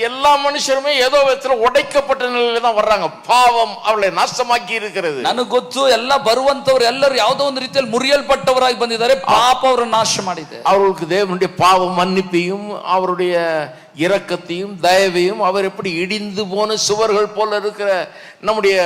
எல்லா மனுஷருமே ஏதோ விதத்துல உடைக்கப்பட்ட நிலையில தான் வர்றாங்க. பாவம் அவளை நாசமாக்கி இருக்கிறது. ನನಗೆ ಗೊತ್ತು ಎಲ್ಲ ಬರುವಂತವರು ಎಲ್ಲರೂ ಯಾವುದೋ ಒಂದು ರೀತಿಯಲ್ಲಿ ಮುರಿಯಲ್ಪಟ್ಟವರಾಗಿ ಬಂದಿದ್ದಾರೆ. ಪಾಪ ಅವರನ್ನು ನಾಶ ಮಾಡಿದೆ. அவர்களுக்கு தேவனுடைய பாவ மன்னிப்பையும் அவருடைய இரக்கத்தையும் தயவையும் அவர் எப்படி இடிந்து போன சுவர்கள் போல இருக்கிற நம்முடைய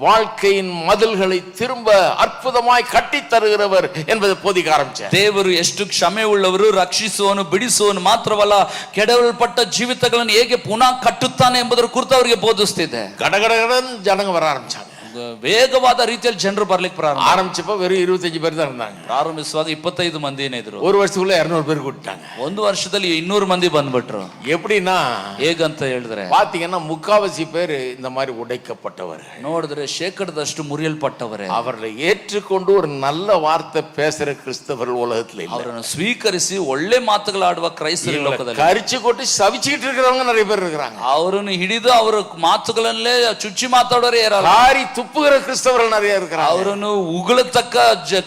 வாழ்க்கையின் மதில்களை திரும்ப அற்புதமாய் கட்டி தருகிறவர் என்பதை போதிக்க ஆரம்பிச்சார். ದೇವರು ಎಷ್ಟು ಕ್ಷಮೆ ಉಳ್ಳವರು, ರಕ್ಷಿಸುವನು, ಬಿಡಿಸುವನು ಮಾತ್ರವಲ್ಲ, ಕೆಡವಲ್ಪಟ್ಟ ಜೀವಿತಗಳನ್ನು ಹೇಗೆ ಪುನಃ ಕಟ್ಟುತ್ತಾನೆ ಎಂಬುದರ ಕುರಿತು ಅವರಿಗೆ ಬೋಧಿಸುತ್ತಿದೆ. கடகடகடன் ஜனங்க வர ஆரம்பிச்சாங்க. ವೇಗವಾದ ರೀತಿಯಲ್ಲಿ ಜನರು ಬರ್ಲಿಕ್ಕೆ ஆரம்பிச்சப்ப வெறும் 25 பேர் தான் இருந்தாங்க. ಪ್ರಾರಂಭಿಸುವಾಗ 25 ಮಂದಿನೇ ಇದ್ರು. ஒரு வருஷத்துக்குள்ள 200 பேர் கூட்டிட்டாங்க. ಒಂದು ವರ್ಷದಲ್ಲಿ 200 ಮಂದಿ ಬಂದ್ಬಿಟ್ರು. எப்படின்னா ಹೇಗಂತ ಹೇಳಿದ್ರೆ பாத்தீங்கன்னா முக்காவாசி பேர் இந்த மாதிரி உடைக்கப்பட்டவர். ನೋಡಿದ್ರೆ ಶೇಕಡದಷ್ಟು ಮುರಿಯಲ್ಪಟ್ಟವರೇ. அவர்களை ஏற்றுக்கொண்டு ஒரு நல்ல வார்த்தை பேசுற கிறிஸ்தவர்கள் உலகத்துல இல்ல. ಅವರನ್ನು ಸ್ವೀಕರಿಸಿ ಒಳ್ಳೆ ಮಾತುಗಳಾಡುವ ಕ್ರೈಸ್ತರು ಲೋಕದಲ್ಲಿ கரிச்சு கொட்டி சவிச்சிட்டு இருக்கிறவங்க நிறைய பேர் இருக்காங்க. ಅವರನ್ನು ಹಿಡಿದು ಅವರ ಮಾತುಗಳಲ್ಲೇ ಚುಚ್ಚಿ ಮಾತಾಡೋರೇ ಇರಲ್ಲ. காரி துப்புகிற கிறிஸ்தவர்கள் நிறைய இருக்கிறாங்க. ಅವರನ್ನು ಉಗುಳತಕ್ಕ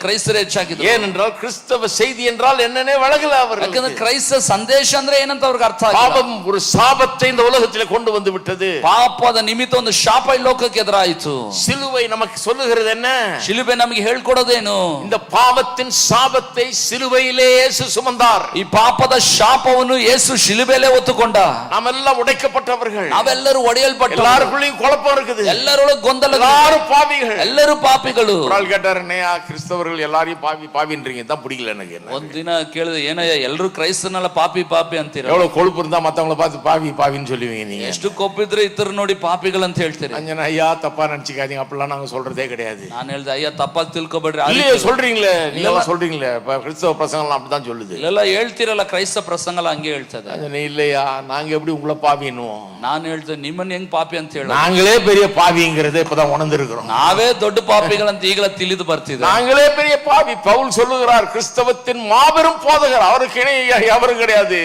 ಕ್ರೈಸ್ತರು ಹೆಚ್ಚಾಗಿದ್ದಾರೆ. ஏனென்றால் கிறிஸ்தவ செய்தி என்றால் என்னன்னே விளங்கல அவர்களுக்கு. ಯಾಕಂದ್ರೆ ಕ್ರೈಸ್ತ ಸಂದೇಶ ಅಂದ್ರೆ ಏನಂತ ಅವ್ರಿಗೆ ಅರ್ಥ ಆಗಿಲ್ಲ. பாவம் ஒரு சாபத்தை இந்த உலகத்திலே கொண்டு வந்து விட்டது. ಪಾಪದ ನಿಮಿತ್ತ ಒಂದು ಶಾಪ ಈ ಲೋಕಕ್ಕೆ ಎದುರಾಯಿತು. சிலுவை நமக்கு சொல்லுகிறது என்ன? ಶಿಲುಬೆ ನಮಗೆ ಹೇಳ್ಕೊಡೋದೇನು? இந்த பாவத்தின் சாபத்தை சிலுவையிலே இயேசு சுமந்தார். ಈ ಪಾಪದ ಶಾಪವನ್ನು ಯೇಸು ಶಿಲುಬೆಲೆ ಹೊತ್ತುಕೊಂಡ. நாமெல்லாம் உடைக்கப்பட்டவர்கள். ನಾವೆಲ್ಲರೂ ಒಡೆಯಲ್ಪಟ್ಟವರು. எல்லாருக்குள்ளேயும் குழப்பம் இருக்குது. ಎಲ್ಲರೊಳಗೆ ಗೊಂದಲ. எல்லாரும் பாவிகள். ಎಲ್ಲರೂ ಪಾಪಿಗಳು. ஒரு கேட்டாருன்னே கிறிஸ்தவர்கள் எல்லாரையும் பாவின்றீங்க தான் பிடிக்கல எனக்கு. ಒಂದಿನ ಕೇಳಿದೆ, ಏನಯ್ಯ ಎಲ್ಲರೂ ಕ್ರೈಸ್ತನೆಲ್ಲ ಪಾಪಿ ಪಾಪಿ ಅಂತೀರ? எவ்வளவு கொழுப்பு இருந்தா மத்தவங்கள பார்த்து பாவின்னு சொல்லுவீங்க நீங்க. ಎಷ್ಟು ಕೊಬ್ಬಿದ್ರೆ ಇತರ ನೋಡಿ ಪಾಪಿಗಳು ಅಂತ ಹೇಳ್ತೀರಿ. அஞ்சனா ஐயா தப்பா நினைச்சுக்காதீங்க, அப்படிலாம் நாங்க சொல்றதே கிடையாது. ನಾನು ಹೇಳ್ದೆ, ಅಯ್ಯ ತಪ್ಪಾಗಿ ತಿಳ್ಕೊಬೇಡ್ರಿ. இல்லையே சொல்றீங்களே, நீங்க எல்லாம் சொல்றீங்களே, கிறிஸ்தவ பிரசங்கம்லாம் அப்படிதான் சொல்லுது. ಇಲ್ಲ ಹೇಳ್ತಿರಲ್ಲ, ಕ್ರೈಸ್ತ ಪ್ರಸಂಗ ಹಂಗೆ ಹೇಳ್ತದೆ. இல்லையா, நாங்க எப்படி உங்களை பாவின்னுவோம்? ನಾನು ಹೇಳ್ತೇನೆ, ನಿಮ್ಮನ್ನ ಹೆಂಗ್ ಪಾಪಿ ಅಂತ ಹೇಳ. நாங்களே பெரிய பாவிங்கிறத இப்பதான் உணர்ந்திருக்கிறோம். ನಾವೇ ದೊಡ್ಡ ಪಾಪಿಗಳಂತ ಈಗಲೇ ತಿಳಿದು ಬರ್ತಿದೆ. நாங்களே பெரிய பாவி. பவுல் சொல்லுகிறார், கிறிஸ்தவத்தின் மாபெரும் போதகர் அவருக்கு இணை அவரும் கிடையாது.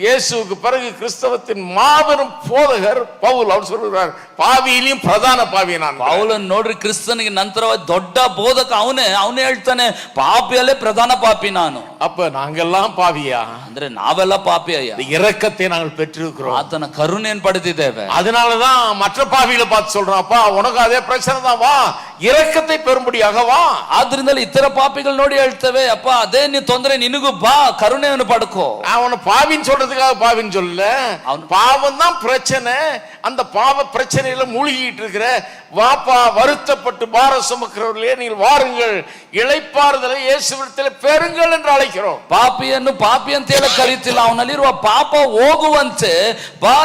இயேசுவுக்கு பிறகு கிறிஸ்தவத்தின் மாபெரும் போதகர் பவுல். அவர் சொல்லுகிறார், பாவியிலும் பிரதான பாவி நான். ಪೌಲನ್ ನೋಡ್ರಿ, ಕ್ರಿಸ್ತನಿಗೆ ನಂತರ ದೊಡ್ಡ ಬೋಧಕ ಅವನೇ ಹೇಳ್ತಾನೆ, ಪಾಪಿಯಲ್ಲೇ ಪ್ರಧಾನ ಪಾಪಿ ನಾನು. அப்ப நாங்கெல்லாம் பாவியா? ಅಂದ್ರೆ ನಾವೆಲ್ಲ ಪಾಪಿ ಅಯ್ಯ. இரக்கத்தை நாங்கள் பெற்றிருக்கிறோம். ಆತನ ಕರುಣೆಯನ್ನು ಪಡೆದಿದ್ದೇವೆ. அதனாலதான் மற்ற பாவிகளை பார்த்து சொல்றோம், அப்பா உனக்கு அதே பிரச்சனை தான், வா இரக்கத்தை பெறும்படியாக வா. ಆದ್ರಿಂದಲೇ ಇತರ ಪಾಪಿಗಳು ನೋಡಿ ಹೇಳ್ತೇವೆ, ಅಪ್ಪ ಅದೇ ತೊಂದರೆ ನಿನಗೂ ಬಾ, ಕರುಣೆಯನ್ನು ಪಡ್ಕೋ. அவனை பாவின்னு சொல்றதுக்காக பாவின்னு சொல்லல, பாவம் தான் பிரச்சனை. அந்த பாவ பிரச்சனையில மூழ்கிட்டு இருக்கிற வாப்பா, வருத்தப்பட்டு பார சுமக்கிறவர்களே நீங்கள் வாருங்கள், இளைப்பாறுதலை இயேசுவிடத்தில் பெறுங்கள் என்று அழைக்கிறோம். ಪಾಪಿಯನ್ನು ಪಾಪಿ ಅಂತ ಹೇಳಿ ಕರೀತಿಲ್ಲ, ಅವನಲ್ಲಿರುವ ಪಾಪ ಹೋಗುವಂತೆ ಬಾ.